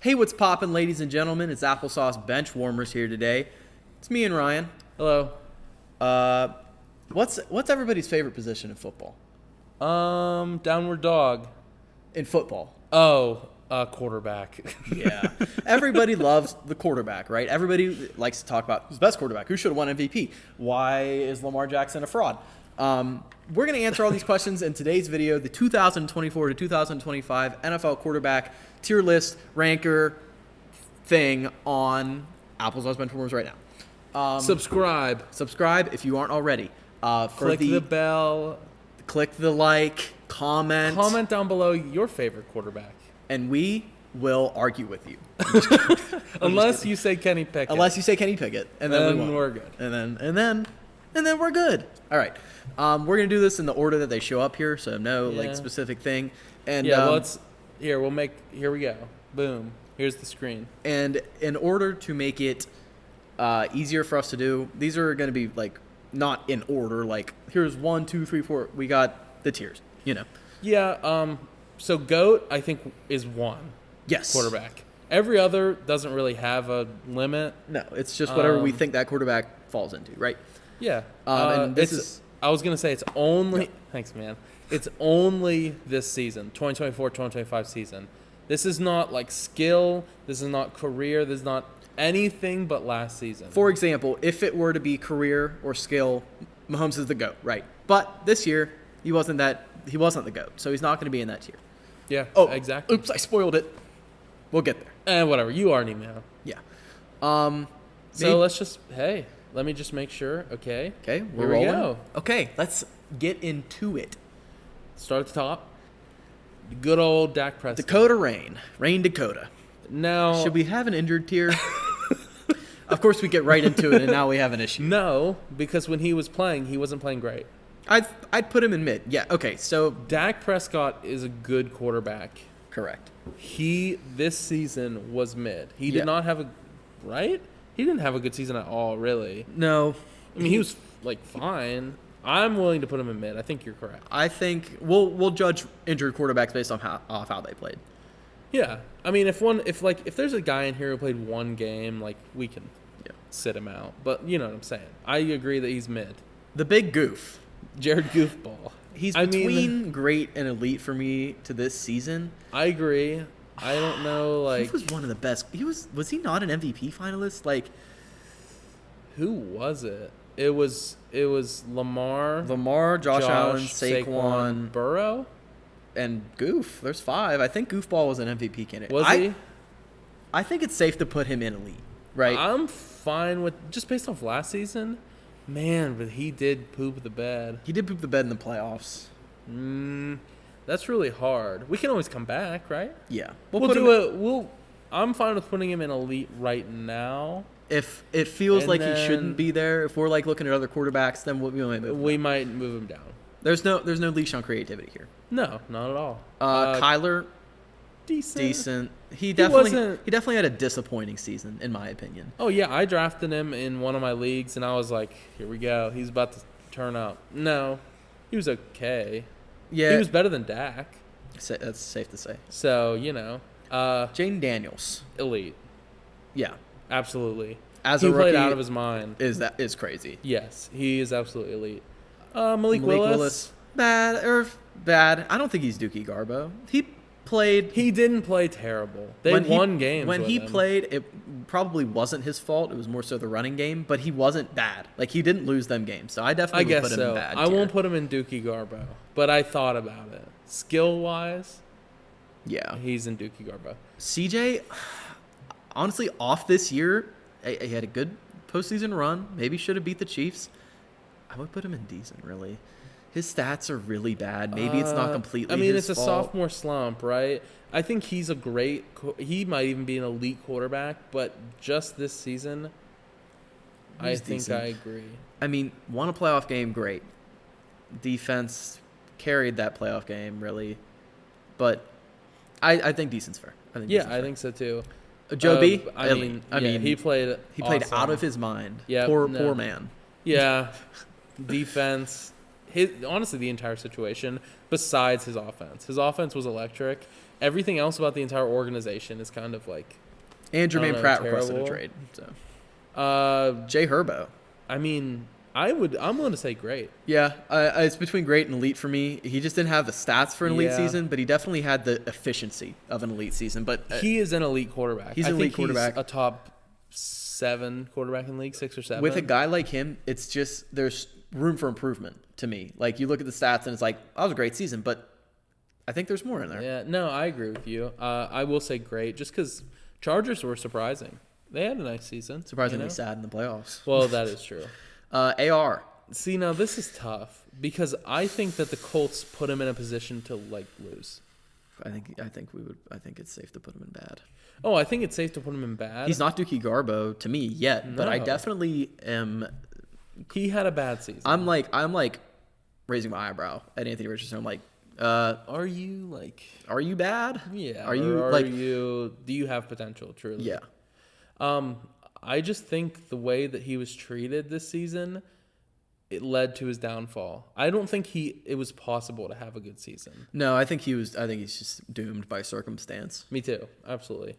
Hey, what's poppin', ladies and gentlemen? It's Applesauce Benchwarmers here today. It's me and Ryan. Hello. What's everybody's favorite position in football? Downward dog. In football. Quarterback. Yeah. Everybody loves the quarterback, right? Everybody likes to talk about who's the best quarterback, who should have won MVP, why is Lamar Jackson a fraud? We're going to answer all these questions in today's video, the 2024 to 2025 NFL quarterback tier list ranker thing on Applesauce Benchwarmers right now. Subscribe if you aren't already. Click the bell. Click the like. Comment down below your favorite quarterback. And we will argue with you. Unless you say Kenny Pickett. Unless you say Kenny Pickett. And then we're good. And then we're good. All right. We're going to do this in the order that they show up here, so no specific thing. And here we go. Boom. Here's the screen. And in order to make it easier for us to do, these are going to be like not in order, like here's 1, 2, 3, 4. We got the tiers, you know. Yeah, so GOAT I think is one. Yes. Quarterback. Every other doesn't really have a limit. No, it's just whatever we think that quarterback falls into, right? Yeah. And I was going to say it's only Yeah. Thanks, man. It's only this season, 2024-2025 season. This is not like skill, this is not career, this is not anything but last season. For example, if it were to be career or skill, Mahomes is the GOAT, right? But this year, he wasn't the GOAT, so he's not going to be in that tier. Yeah, Oh, exactly. Oops, I spoiled it. We'll get there. Whatever. You already know. Yeah. Let me just make sure. Okay. Okay, Here we go. Okay, let's get into it. Start at the top. Good old Dak Prescott. Dakota Rain Dakota. Now, Should we have an injured tier? Of course, we get right into it, and now we have an issue. No, because when he was playing, he wasn't playing great. I'd put him in mid. Yeah. Okay. So Dak Prescott is a good quarterback. correct. He this season was mid. He did Yeah. not have He didn't have a good season at all, really. No. I mean, he was like fine. I'm willing to put him in mid. I think you're correct. I think we'll judge injured quarterbacks based on how they played. Yeah. I mean, if there's a guy in here who played one game, like we can sit him out. But you know what I'm saying. I agree that he's mid. The big goof. Jared Goofball. He's between great and elite for me to this season. I agree. I don't know, like He was one of the best. Was he not an MVP finalist? Like, who was it? It was Lamar, Josh Allen, Saquon, Burrow, and Goof. There's 5. I think Goofball was an MVP candidate. Was he? I think it's safe to put him in elite, right? I'm fine with just based off last season. Man, but he did poop the bed. He did poop the bed in the playoffs. That's really hard. We can always come back, right? Yeah, I'm fine with putting him in elite right now. If it feels And like he then- shouldn't be there, if we're like looking at other quarterbacks, then We might move him down. there's no leash on creativity here. No, not at all. Kyler, decent. He definitely had a disappointing season, in my opinion. Oh yeah, I drafted him in one of my leagues, and I was like, "Here we go. He's about to turn up." No, he was okay. Yeah, He was better than Dak. That's safe to say. So Jaden Daniels, elite, yeah, absolutely. as He a played rookie, out of his mind. is crazy. Yes, he is absolutely elite. Malik Willis, bad. I don't think he's Dookie Garbo. he didn't play terrible. They won games when with he him. played. It probably wasn't his fault. It was more so the running game, but he wasn't bad. Like, he didn't lose them games, so I definitely would guess put him so. in bad. I tier. won't put him in Dookie Garbo, but I thought about it. Skill wise, Yeah, he's in Dookie Garbo. CJ, honestly, off this year, he had a good postseason run. Maybe should have beat the Chiefs. I would put him in decent, really. His stats are really bad. Maybe it's not completely I mean, his it's a fault. sophomore slump, right? I think he's he might even be an elite quarterback, but just this season, I think decent. I agree. I mean, won a playoff game, great. Defense carried that playoff game, really. But I think decent's fair. I think so too. Joe B, I mean, he played. He played awesome. out of his mind. Yeah, Poor man. Yeah, defense. honestly the entire situation besides his offense. His offense was electric. Everything else about the entire organization is kind of like. And Jermaine Pratt requested a terrible. trade. So Jay Herbo. I mean, I'm going to say great. Yeah, it's between great and elite for me. He just didn't have the stats for an elite season, but he definitely had the efficiency of an elite season. But he is an elite quarterback. He's an elite quarterback. He's a top 7 quarterback in the league, 6 or 7. With a guy like him, it's just there's room for improvement to me. Like you look at the stats and it's like, that was a great season, but I think there's more in there. Yeah, no, I agree with you. I will say great, just because Chargers were surprising. They had a nice season. Surprisingly sad in the playoffs. Well, that is true. AR. See, now this is tough because I think that the Colts put him in a position to lose. I think it's safe to put him in bad. Oh, I think it's safe to put him in bad. He's not Dookie Garbo to me yet, but I definitely am. He had a bad season. I'm like raising my eyebrow at Anthony Richardson. I'm like, are you bad? Yeah. Are you do you have potential truly? Yeah. I just think the way that he was treated this season, it led to his downfall. I don't think it was possible to have a good season. No, I think he's just doomed by circumstance. Me too. Absolutely.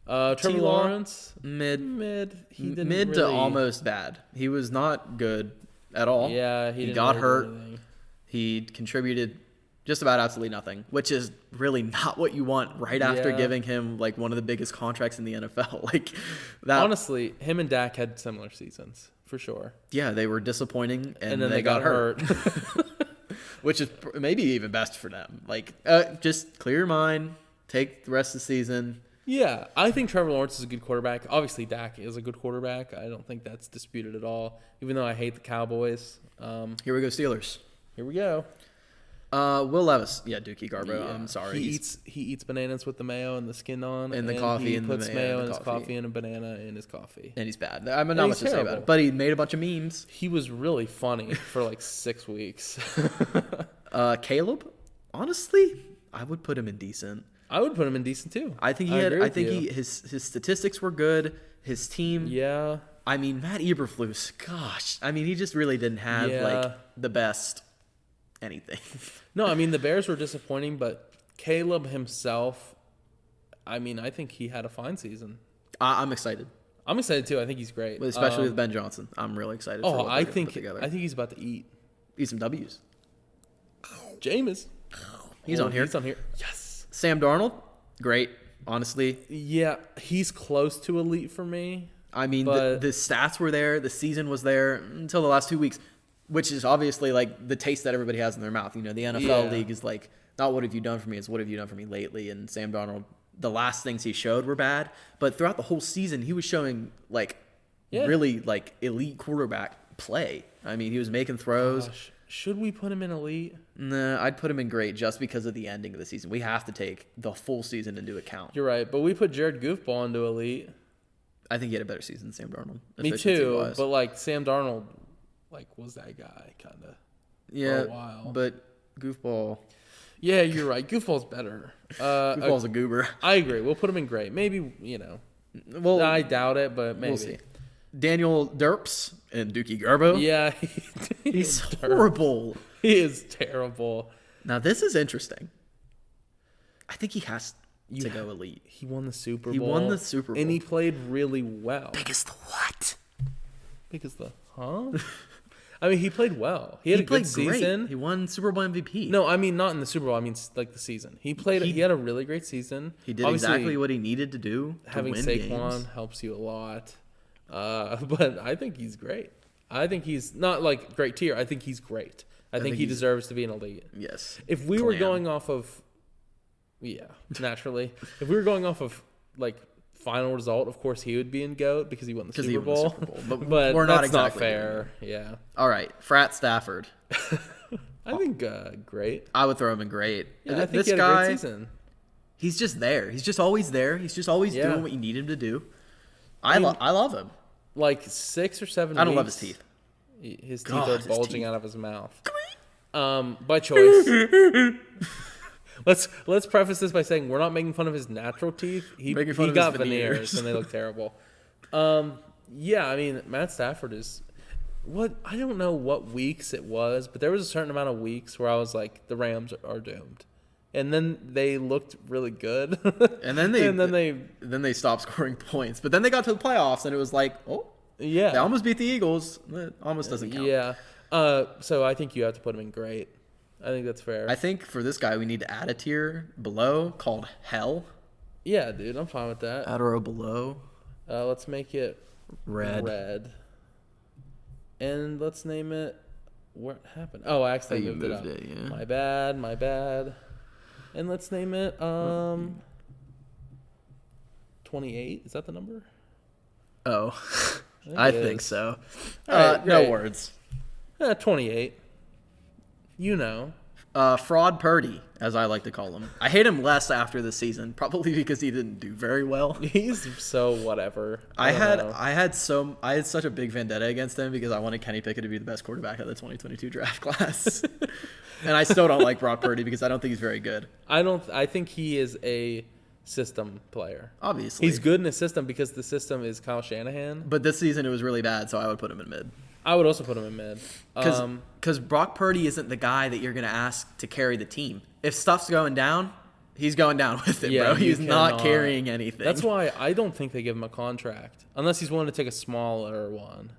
Trevor Lawrence, mid. He didn't mid to almost bad. He was not good at all. Yeah, he got really hurt. do anything. He contributed just about absolutely nothing, which is really not what you want right after giving him like one of the biggest contracts in the NFL. Like that. Honestly, him and Dak had similar seasons for sure. Yeah, they were disappointing, and then they got hurt. Which is maybe even best for them. Like, just clear your mind, take the rest of the season. Yeah, I think Trevor Lawrence is a good quarterback. Obviously, Dak is a good quarterback. I don't think that's disputed at all, even though I hate the Cowboys. Here we go, Steelers. Here we go. Will Levis. Yeah, Dookie Garbo. Yeah. I'm sorry. He eats bananas with the mayo and the skin on. And the coffee he and the puts mayo in in his coffee. coffee and a banana in his coffee. And he's bad. I'm not much to say about terrible. it. But he made a bunch of memes. He was really funny for like 6 weeks. Caleb, honestly, I would put him in decent. I would put him in decent too. I think his statistics were good. His team. Yeah. I mean, Matt Eberflus, gosh. I mean, he just really didn't have like the best anything. No, I mean, the Bears were disappointing, but Caleb himself, I mean, I think he had a fine season. I'm excited. I'm excited too. I think he's great. But especially with Ben Johnson. I'm really excited for what I they're gonna put together. think he's about to eat some W's. Jameis. He's on here. He's on here. Yes. Sam Darnold, great, honestly. Yeah, he's close to elite for me. I mean, the stats were there. The season was there until the last 2 weeks, which is obviously like the taste that everybody has in their mouth. You know, the NFL league is like, not what have you done for me, it's what have you done for me lately. And Sam Darnold, the last things he showed were bad. But throughout the whole season, he was showing like really like elite quarterback play. I mean, he was making throws. Gosh. Should we put him in elite? Nah, I'd put him in great just because of the ending of the season. We have to take the full season into account. You're right, but we put Jared Goofball into elite. I think he had a better season than Sam Darnold. Me too, but like Sam Darnold, like was that guy kind of for a while. But Goofball. Yeah, you're right. Goofball's better. Goofball's a goober. I agree. We'll put him in great. Maybe Well, I doubt it, but maybe. We'll see. Daniel Derps and Dookie Garbo. Yeah, he's horrible. He is terrible. Now this is interesting. I think he has to go elite. He won the Super Bowl. He won the Super Bowl. And he played really well. Big as the what? Big as the I mean, he played well. He had a good season. Great. He won Super Bowl MVP. No, I mean not in the Super Bowl. I mean like the season. He had a really great season. He did exactly what he needed to do. Having Saquon helps you a lot. But I think he's great. I think he's not like great tier. I think he's great. I think he deserves to be an elite. Yes. If we were going off of, naturally. If we were going off of like final result, of course he would be in GOAT because he won the Super Bowl. But we're not that's exactly not fair. Yeah. All right, Frat Stafford. I think great. I would throw him in great. Yeah, I think he had a great season. He's just there. He's just always there. He's just always doing what you need him to do. I love him. Like 6 or 7 weeks. I don't love his teeth. His teeth are bulging out of his mouth. By choice. Let's preface this by saying we're not making fun of his natural teeth. He got veneers and they look terrible. Yeah, I mean Matt Stafford is. what I don't know what weeks it was, but there was a certain amount of weeks where I was like, the Rams are doomed. And then they looked really good. And then they stopped scoring points. But then they got to the playoffs, and it was like, oh, yeah, they almost beat the Eagles. It almost doesn't count. Yeah. So I think you have to put him in great. I think that's fair. I think for this guy, we need to add a tier below called Hell. Yeah, dude, I'm fine with that. Add a row below. Let's make it Red. And let's name it. What happened? Oh, I accidentally moved it up. Yeah. My bad. And let's name it 28. Is that the number? Oh, I I think think is. so. All right, no great. words. 28. You know. Fraud Purdy, as I like to call him. I hate him less after this season, probably because he didn't do very well. He's so whatever. I don't know. had such a big vendetta against him because I wanted Kenny Pickett to be the best quarterback of the 2022 draft class. And I still don't like Brock Purdy because I don't think he's very good. I think he is a system player. Obviously. He's good in a system because the system is Kyle Shanahan. But this season it was really bad, so I would put him in mid. I would also put him in mid. Because Brock Purdy isn't the guy that you're going to ask to carry the team. If stuff's going down, he's going down with it, bro. He's not carrying anything. That's why I don't think they give him a contract. Unless he's willing to take a smaller one.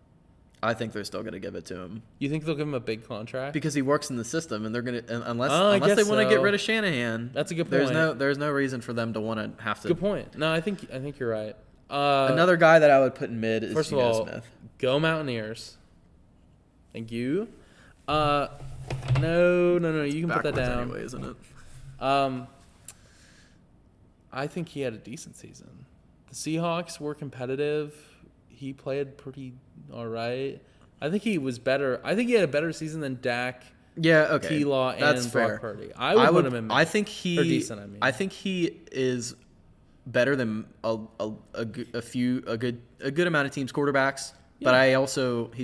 I think they're still going to give it to him. You think they'll give him a big contract? Because he works in the system, and they're going to unless guess they want to get so. rid of Shanahan. That's a good point. There's no reason for them to want to have to. Good point. No, I think you're right. Another guy that I would put in mid is First of Geno all, Smith. Go Mountaineers. Thank you. No. You can put that Backwards down. anyway, isn't it? I think he had a decent season. The Seahawks were competitive. He played pretty all right. I think he was better. I think he had a better season than Dak, Yeah, okay. T-Law, and That's Brock fair. Purdy. I would put him in. I think he or decent. I mean, I think he is better than a good amount of teams' quarterbacks. Yeah. But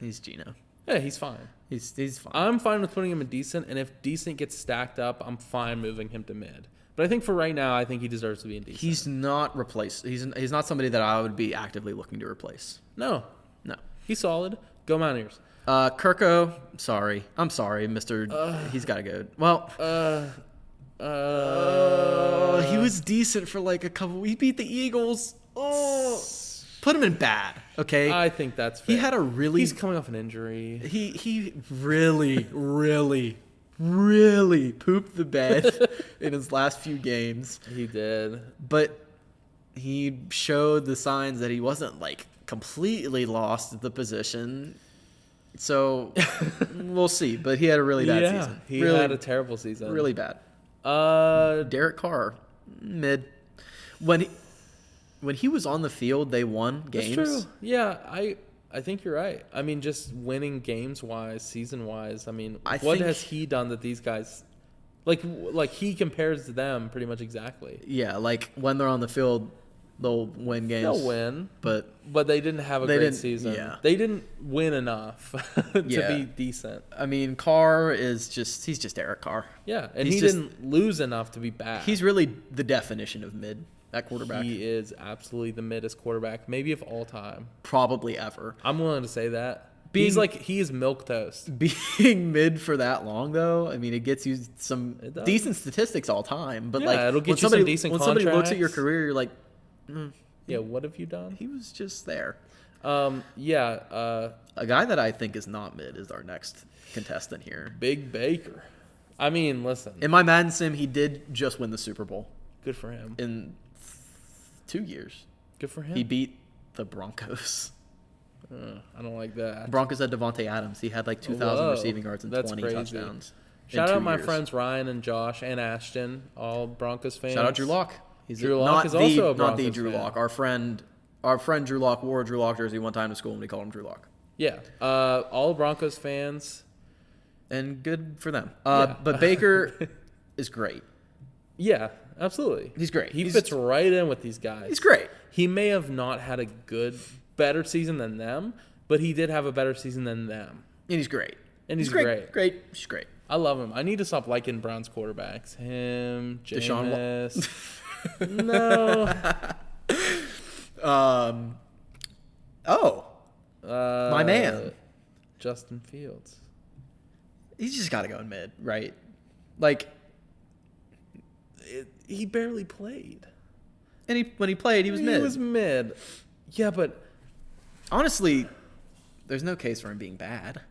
he's Geno. yeah, he's fine. He's fine. I'm fine with putting him in decent, and if decent gets stacked up, I'm fine moving him to mid. But I think for right now, I think he deserves to be in decent. He's not replaced. He's not somebody that I would be actively looking to replace. No, No. he's solid. Go Mountaineers. Kirko, sorry. I'm sorry, Mr. He's got to go. Well, he was decent for like a couple. He beat the Eagles. Oh, put him in bad. Okay. I think that's fair. He had a really. He's coming off an injury. He really, really, really pooped the bed in his last few games. He did. But he showed the signs that he wasn't like completely lost at the position. So we'll see. But he had a really bad season. He really, had a terrible season. really bad. Derek Carr, mid. When he was on the field, they won games. That's true. Yeah, I think you're right. I mean, just winning games wise, season wise. I mean, what has he done that these guys like he compares to them pretty much exactly. Yeah, like when they're on the field, they'll win games. They'll win, but they didn't have a great season. Yeah. They didn't win enough to Yeah. be decent. I mean, Carr he's just Derek Carr. Yeah, and He's he just- didn't lose enough to be bad. He's really the definition of mid. That quarterback, He is absolutely the middest quarterback, maybe of all time. probably ever. I'm willing to say that. Being- He is milquetoast. Being mid for that long, though, I mean, it gets you some It does. decent statistics all time. But Yeah, like, it'll get when you some somebody, decent when somebody looks at your contracts. career, you're like, Yeah, what have you done? he was just there. Yeah, A guy that I think is not mid is our next contestant here. Big Baker. I mean, listen, In my Madden sim, he did just win the Super Bowl good for him. in 2 years. Good for him. He beat the Broncos. I don't like that. Broncos had Devontae Adams. He had like 2,000 Whoa, receiving yards and that's 20 crazy. touchdowns. in Shout 2 out my years. friends Ryan and Josh and Ashton, all Broncos fans. Shout out Drew Lock. He's Drew not Lock is the, also a not the Broncos Drew fan. Lock. Our friend Drew Lock wore a Drew Lock jersey one time to school and we called him Drew Lock. Yeah, all Broncos fans. And good for them. Yeah. But Baker is great. Yeah, absolutely. He's great. He He's- fits right in with these guys. He's great. He may have not had a better season than them, but he did have a better season than them. And he's great. And he's great. Great. He's great. I love him. I need to stop liking Browns quarterbacks. Him, Jameis. No. My man. Justin Fields. He's just got to go in mid, right? Like, he barely played. And when he played, he was mid. He was mid. Yeah, but honestly, there's no case for him being bad.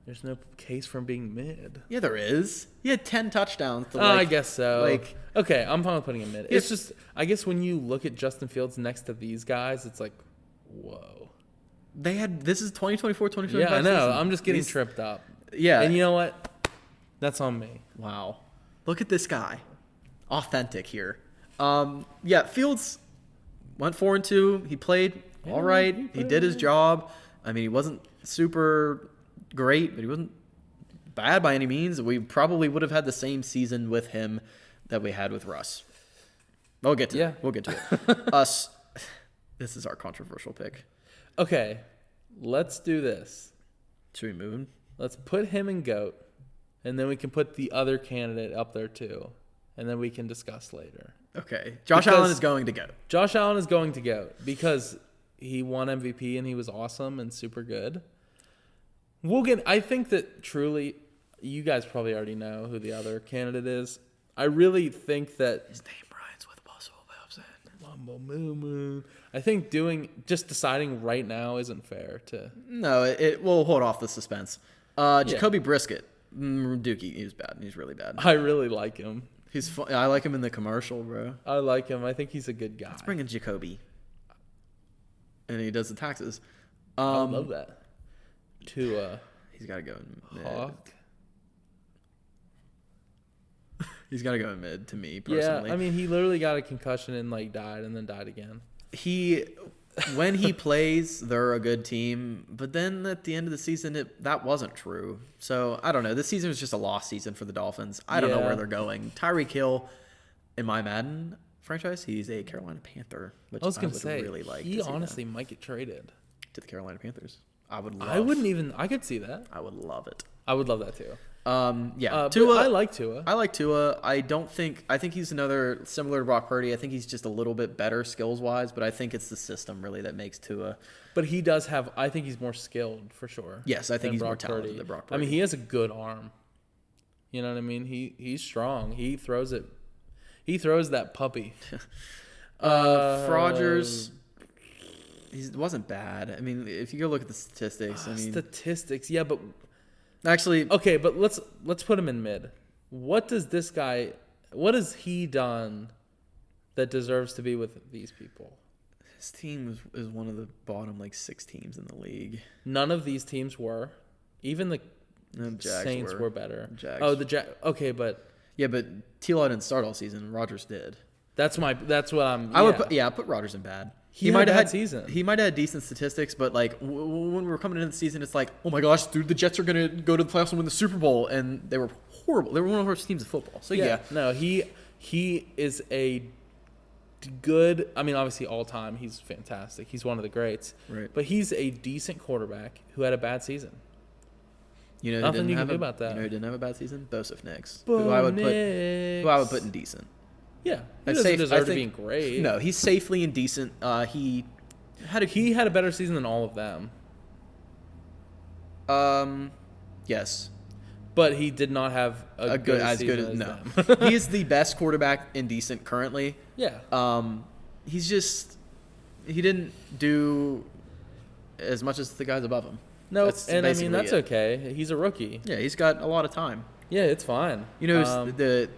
There's no case for him being mid. Yeah, there is. He had 10 touchdowns. To I guess so. Like, okay, I'm fine with putting him mid. It's just, I guess when you look at Justin Fields next to these guys, it's like, whoa. This is 2024, 2025 Yeah, I know. season. I'm just getting tripped up. Yeah. And you know what? That's on me. Wow. Look at this guy. Authentic here. Yeah, Fields went 4-2. He played all right. He did his job. I mean, he wasn't super great, but he wasn't bad by any means. We probably would have had the same season with him that we had with Russ. We'll get to it. We'll get to it. Us. This is our controversial pick. Okay, let's do this. Should we move him? Let's put him in GOAT, and then we can put the other candidate up there too, and then we can discuss later. Okay. Josh Allen is going to go. Josh Allen is going to go because he won MVP and he was awesome and super good. I think that truly, you guys probably already know who the other candidate is. I really think that his name rhymes with Muscle Wilson. I think deciding right now isn't fair to. No, we'll hold off the suspense. Jacoby Brisket, Dookie, he's bad. He's really bad. I really like him. He's fun. I like him in the commercial, bro. I like him. I think he's a good guy. Let's bring in Jacoby, and he does the taxes. I love that. He's got to go in mid. Hawk. He's got to go in mid to me personally. Yeah, I mean, he literally got a concussion and died and then died again. When he plays, they're a good team, but then at the end of the season, that wasn't true. So I don't know. This season was just a lost season for the Dolphins. I don't know where they're going. Tyreek Hill, in my Madden franchise, he's a Carolina Panther, which I was going to say, really like. He honestly might get traded to the Carolina Panthers. I could see that. I would love it. I would love that too. Tua. I like Tua. I think he's another similar to Brock Purdy. I think he's just a little bit better skills wise, but I think it's the system really that makes Tua. But I think he's more skilled for sure. Yes, I think he's more talented than Brock Purdy. I mean, he has a good arm. You know what I mean? He's strong. He throws it. He throws that puppy. Frogers. He wasn't bad. I mean, if you go look at the statistics, yeah, but actually, okay, but let's put him in mid. What has he done that deserves to be with these people? His team is one of the bottom 6 teams in the league. None of these teams were. Even the Saints were better. Jags. Oh, okay, but yeah, but T-Law didn't start all season. Rodgers did. That's what I'm. I would put Rodgers in bad. He might have had season. He might have had decent statistics, but when we were coming into the season, it's like, oh my gosh, dude, the Jets are gonna go to the playoffs and win the Super Bowl, and they were horrible. They were one of the worst teams of football. So no, he is a good. I mean, obviously, all time, he's fantastic. He's one of the greats. Right. But he's a decent quarterback who had a bad season. You know, nothing you can do about that. You know, who didn't have a bad season? Bosef Nix, who I would put in decent. Yeah, he doesn't deserve to be great. No, he's safely indecent. He had a better season than all of them. Yes, but he did not have a good season as them. He is the best quarterback in decent currently. Yeah. He didn't do as much as the guys above him. No, and I mean that's okay. He's a rookie. Yeah, he's got a lot of time. Yeah, it's fine. You know,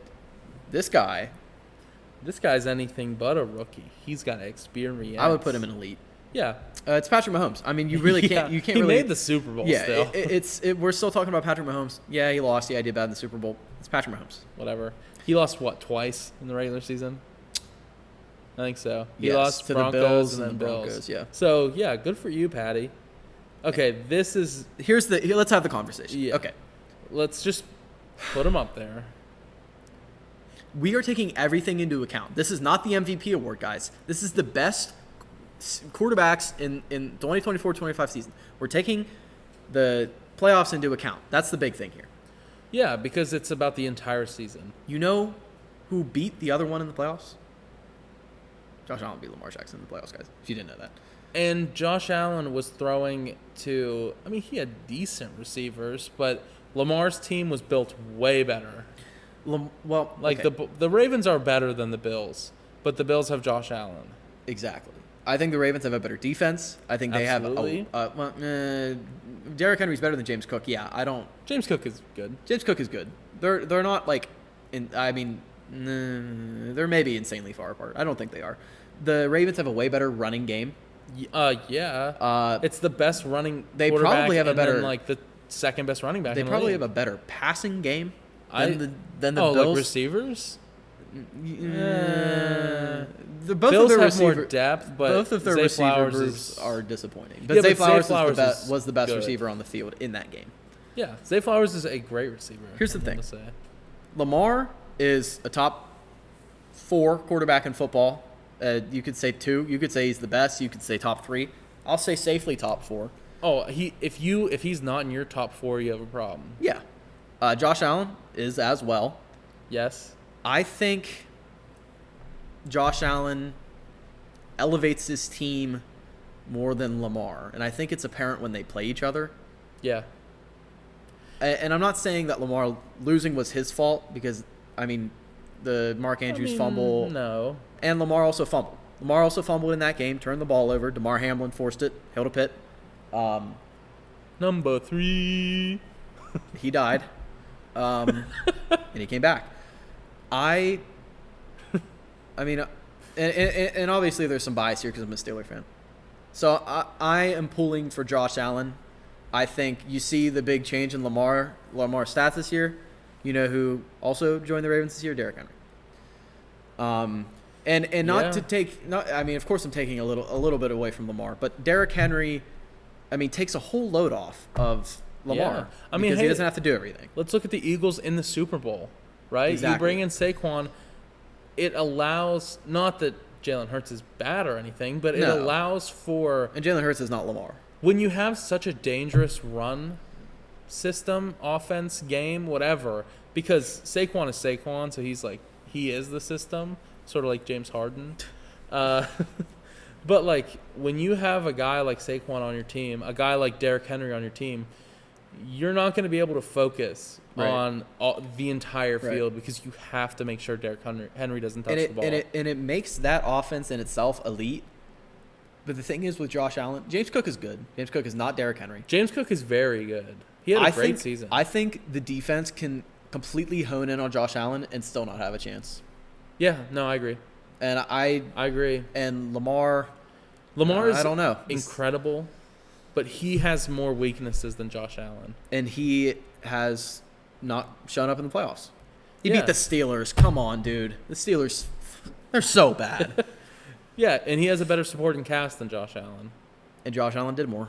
this guy. This guy's anything but a rookie. He's got experience. I would put him in elite. Yeah, it's Patrick Mahomes. I mean, you really can't. You can't. He really, made the Super Bowl. Yeah, still. We're still talking about Patrick Mahomes. Yeah, he lost. Yeah, he did bad in the Super Bowl. It's Patrick Mahomes. Whatever. He lost twice in the regular season. I think so. He lost to Broncos the Bills and then Broncos. Yeah. So yeah, good for you, Patty. Okay, let's have the conversation. Yeah. Okay. Let's just put him up there. We are taking everything into account. This is not the MVP award, guys. This is the best quarterbacks in 2024-25 season. We're taking the playoffs into account. That's the big thing here. Yeah, because it's about the entire season. You know who beat the other one in the playoffs? Josh Allen beat Lamar Jackson in the playoffs, guys. If you didn't know that. And Josh Allen was throwing to, I mean, he had decent receivers, but Lamar's team was built way better. Well, Like okay. the Ravens are better than the Bills, but the Bills have Josh Allen. Exactly. I think the Ravens have a better defense. I think they Absolutely. have Derrick Henry's better than James Cook. Yeah, I don't. James Cook is good. James Cook is good. They're not like, they're maybe insanely far apart. I don't think they are. The Ravens have a way better running game. Yeah. It's the best running. They quarterback probably have a and then, better- like the second best running back. They in the probably league. have a better passing game than the Oh, Bills. like receivers. The both Bills of their have more receiver, depth, but both of their Zay receiver Flowers groups is are disappointing. Yeah, But but Zay Zay Flowers, Flowers is was the best good. receiver on the field in that game. Yeah, Zay Flowers is a great receiver. Here's the I'm thing. gonna say. Lamar is a top 4 quarterback in football. You could say 2. You could say he's the best. You could say top 3. I'll say safely top 4. Oh, if he's not in your top 4, you have a problem. Yeah. Josh Allen is as well. Yes. I think Josh Allen elevates his team more than Lamar, and I think it's apparent when they play each other. Yeah. And I'm not saying that Lamar losing was his fault because, I mean, the Mark Andrews fumble. No. And Lamar also fumbled. Lamar also fumbled in that game, turned the ball over. DeMar Hamlin forced it, held a pit. Number 3. He died. And he came back. I mean, and obviously there's some bias here because I'm a Steeler fan. So I am pulling for Josh Allen. I think you see the big change in Lamar's stats this year. You know who also joined the Ravens this year? Derrick Henry. And not Yeah. to take, I mean, of course I'm taking a little bit away from Lamar, but Derrick Henry, I mean, takes a whole load off of Lamar. Yeah. I mean, because hey, he doesn't have to do everything. Let's look at the Eagles in the Super Bowl, right? Exactly. You bring in Saquon. It allows, not that Jalen Hurts is bad or anything, but it No. allows for, And Jalen Hurts is not Lamar. when you have such a dangerous run system, offense, game, whatever, because Saquon is Saquon, so he is the system, sort of like James Harden. But like when you have a guy like Saquon on your team, a guy like Derrick Henry on your team, you're not going to be able to focus Right. on the entire Right. field because you have to make sure Derrick Henry doesn't touch the ball. And it makes that offense in itself elite. But the thing is with Josh Allen, James Cook is good. James Cook is not Derrick Henry. James Cook is very good. He had a great season. I think the defense can completely hone in on Josh Allen and still not have a chance. Yeah, no, I agree. And I agree. and Lamar Lamar is I don't know. incredible, but he has more weaknesses than Josh Allen. And he has not shown up in the playoffs. He Yeah. beat the Steelers. Come on, dude. The Steelers, they're so bad. Yeah, and he has a better supporting cast than Josh Allen. And Josh Allen did more.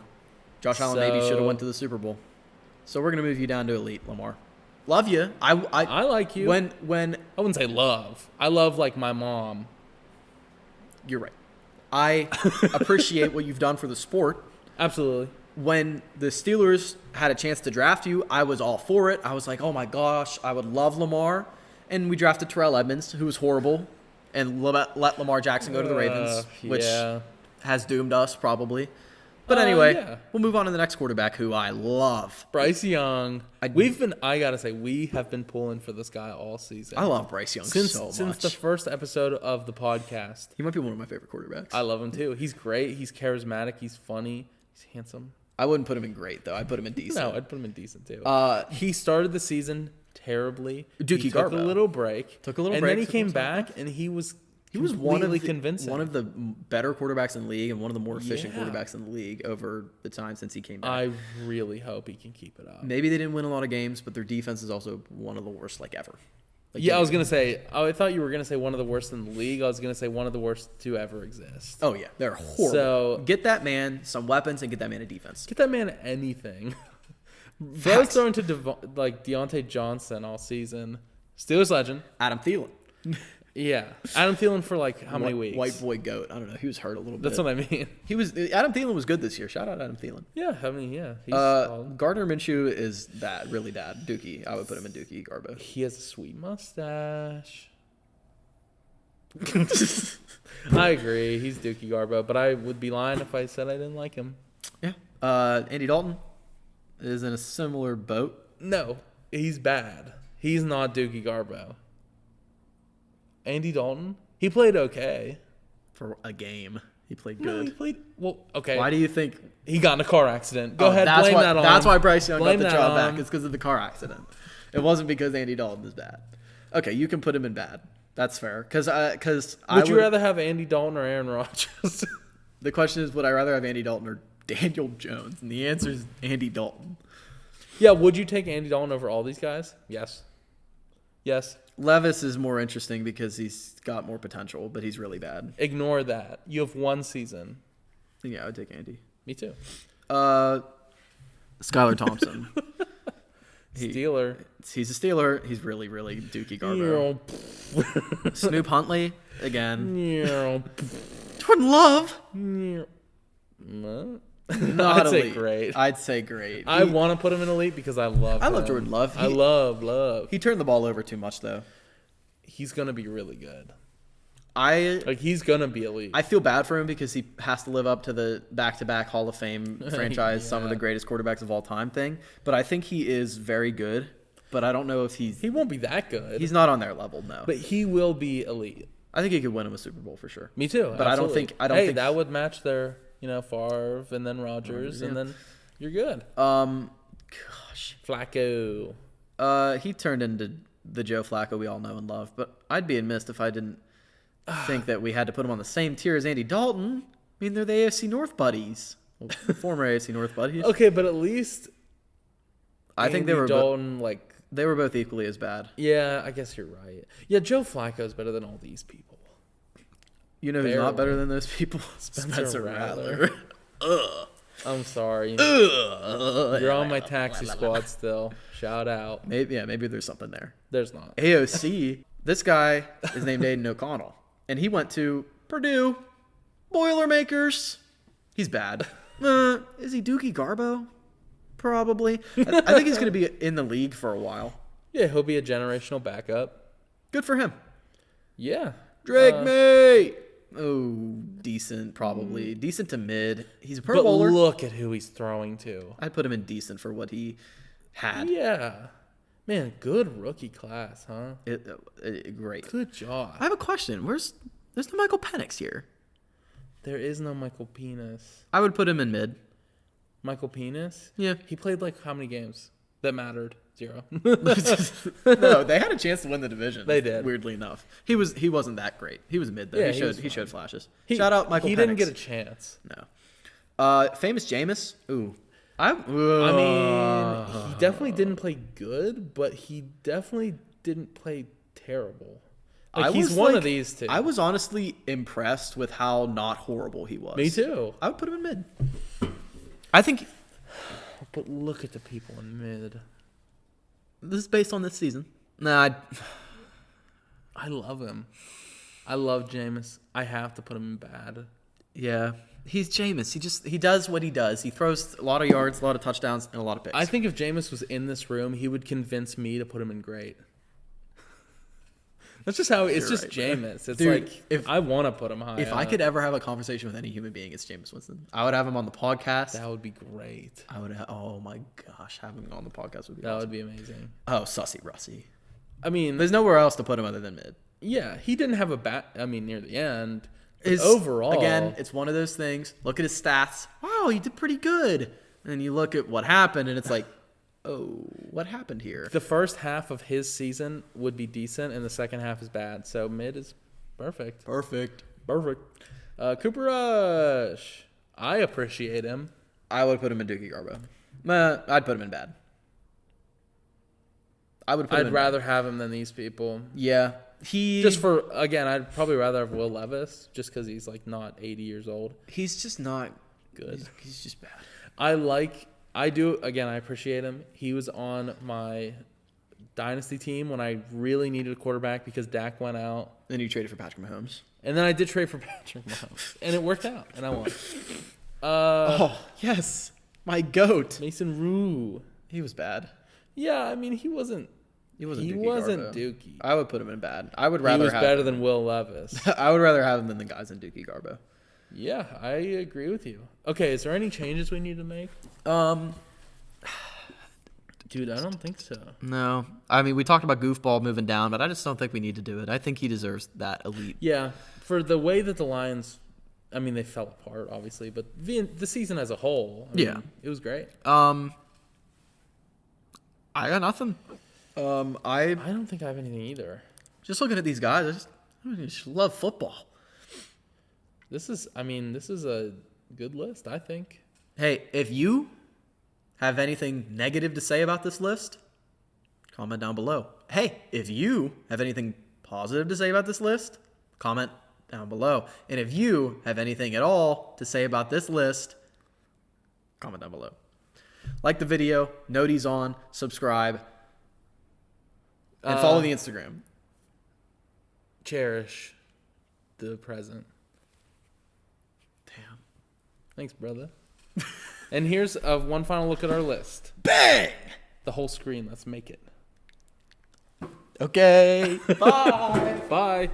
Josh Allen maybe should have So- went to the Super Bowl. So we're gonna move you down to elite, Lamar. Love you. I like you. When I wouldn't say love. I love like my mom. you're right. I appreciate what you've done for the sport. Absolutely. When the Steelers had a chance to draft you, I was all for it. I was like, oh my gosh, I would love Lamar. And we drafted Terrell Edmonds, who was horrible, and let Lamar Jackson go to the Ravens, which yeah. has doomed us probably. But anyway, yeah. we'll move on to the next quarterback who I love. Bryce Young. I gotta say, we have been pulling for this guy all season. I love Bryce Young so much. Since the first episode of the podcast. He might be one of my favorite quarterbacks. I love him too. He's great. He's charismatic. He's funny. He's handsome. I wouldn't put him in great, though. I'd put him in decent. No, I'd put him in decent too. He started the season terribly. Dookie he took Garbo. a little break. Took a little and break, then he took came some time. back and he was completely convincing. one of the better quarterbacks in the league and one of the more efficient Yeah. quarterbacks in the league over the time since he came back. I really hope he can keep it up. Maybe they didn't win a lot of games, but their defense is also one of the worst ever. Yeah, I was gonna say. I thought you were gonna say one of the worst in the league. I was gonna say one of the worst to ever exist. Oh yeah, they're horrible. So- get that man some weapons and get that man a defense. Get that man anything. I was throwing to Deontay Johnson all season. Steelers legend. Adam Thielen. Yeah, Adam Thielen for like how many weeks? White boy goat. I don't know. He was hurt a little bit. That's what I mean. Adam Thielen was good this year. Shout out Adam Thielen. Yeah, I mean, yeah. He's solid. Gardner Minshew is bad, really bad. Dookie. I would put him in Dookie Garbo. He has a sweet mustache. I agree. He's Dookie Garbo, but I would be lying if I said I didn't like him. Yeah. Andy Dalton is in a similar boat. No, he's bad. He's not Dookie Garbo. Andy Dalton, he played okay. For a game. He played No, good. he played well. Okay. Why do you think? He got in a car accident? Go ahead, That's blame why, that on. That's why Bryce Young Blame got the that job on. back. It's because of the car accident. It wasn't because Andy Dalton is bad. Okay, you can put him in bad. That's fair. Because Would you rather have Andy Dalton or Aaron Rodgers? The question is, would I rather have Andy Dalton or Daniel Jones? And the answer is Andy Dalton. Yeah. Would you take Andy Dalton over all these guys? Yes. Yes. Levis is more interesting because he's got more potential, but he's really bad. Ignore that. You have one season. Yeah, I would take Andy. Me too. Skylar Thompson. Steeler. He's a Steeler. He's really, really Dookie Garbo. Snoop Huntley, again. Jordan Love. Not I'd say elite. great. I'd say great. I want to put him in elite because I love him. I love Jordan Love. I love. He turned the ball over too much, though. He's going to be really good. He's He's going to be elite. I feel bad for him because he has to live up to the back-to-back Hall of Fame franchise, some of the greatest quarterbacks of all time thing. But I think he is very good. But I don't know if he won't be that good. He's not on their level, no. But he will be elite. I think he could win him a Super Bowl for sure. Me too. But absolutely. I don't think that would match their, Favre and then Rodgers and then you're good. Gosh, Flacco. He turned into the Joe Flacco we all know and love. But I'd be amiss if I didn't think that we had to put him on the same tier as Andy Dalton. I mean, they're the AFC North buddies, former AFC North buddies. Okay, but at least I think they were Dalton they were both equally as bad. Yeah, I guess you're right. Yeah, Joe Flacco's better than all these people. You know who's not better than those people? Spencer Rattler. Ugh. I'm sorry. You're on my taxi squad still. Shout out. Maybe there's something there. There's not. AOC, this guy is named Aiden O'Connell. And he went to Purdue Boilermakers. He's bad. Is he Dookie Garbo? Probably. I think he's going to be in the league for a while. Yeah, he'll be a generational backup. Good for him. Yeah. Drake May. Oh, decent, probably. Decent to mid. He's a Pro Bowler. Look at who he's throwing to. I'd put him in decent for what he had. Yeah. Man, good rookie class, huh? Great. Good job. I have a question. There's no Michael Penix here. There is no Michael Penis. I would put him in mid. Michael Penis? Yeah. He played how many games that mattered? 0. No, they had a chance to win the division. They did. Weirdly enough, he wasn't that great. He was mid though. Yeah, he showed flashes. Shout out Michael. He Penix. didn't get a chance. No. Famous Jameis. Ooh. I mean, he definitely didn't play good, but he definitely didn't play terrible. He's one of these two. I was honestly impressed with how not horrible he was. Me too. I would put him in mid. I think. But look at the people in mid. This is based on this season. Nah. I love him. I love Jameis. I have to put him in bad. Yeah. He's Jameis. He does what he does. He throws a lot of yards, a lot of touchdowns, and a lot of picks. I think if Jameis was in this room, he would convince me to put him in great. That's just how it's just right, Jameis. It's dude, if I want to put him high. If I could ever have a conversation with any human being, it's Jameis Winston. I would have him on the podcast. That would be great. I would. Oh my gosh, having him on the podcast would be. That awesome. would be amazing. Oh, Sussy Russy. I mean, there's nowhere else to put him other than mid. Yeah, he didn't have a bat. I mean, near the end. Overall, again, it's one of those things. Look at his stats. Wow, he did pretty good. And you look at what happened, and it's like, oh, what happened here? The first half of his season would be decent, and the second half is bad. So mid is perfect. Perfect. Cooper Rush. I appreciate him. I would put him in Dookie Garbo. I'd put him in bad. I'd rather have him than these people. Yeah. I'd probably rather have Will Levis just because he's not 80 years old. He's just not good. He's just bad. I appreciate him. He was on my dynasty team when I really needed a quarterback because Dak went out. Then you traded for Patrick Mahomes. And then I did trade for Patrick Mahomes. And it worked out, and I won. Oh, yes. My GOAT. Mason Rue. He was bad. Yeah, I mean, he wasn't He wasn't. He Dookie wasn't Garbo. Dookie. I would put him in bad. I would He rather was have better than Will Levis. I would rather have him than the guys in Dookie Garbo. Yeah, I agree with you. Okay, is there any changes we need to make? Dude, I don't think so. No. I mean, we talked about Goofball moving down, but I just don't think we need to do it. I think he deserves that elite. Yeah, for the way that the Lions, I mean, they fell apart, obviously, but the season as a whole, I mean, it was great. I got nothing. I don't think I have anything either. Just looking at these guys, I just love football. This is a good list, I think. Hey, if you have anything negative to say about this list, comment down below. Hey, if you have anything positive to say about this list, comment down below. And if you have anything at all to say about this list, comment down below. Like the video, noties on, subscribe, and follow the Instagram. Cherish the present. Damn. Thanks, brother. And here's one final look at our list. Bang! The whole screen. Let's make it. Okay. Bye. Bye.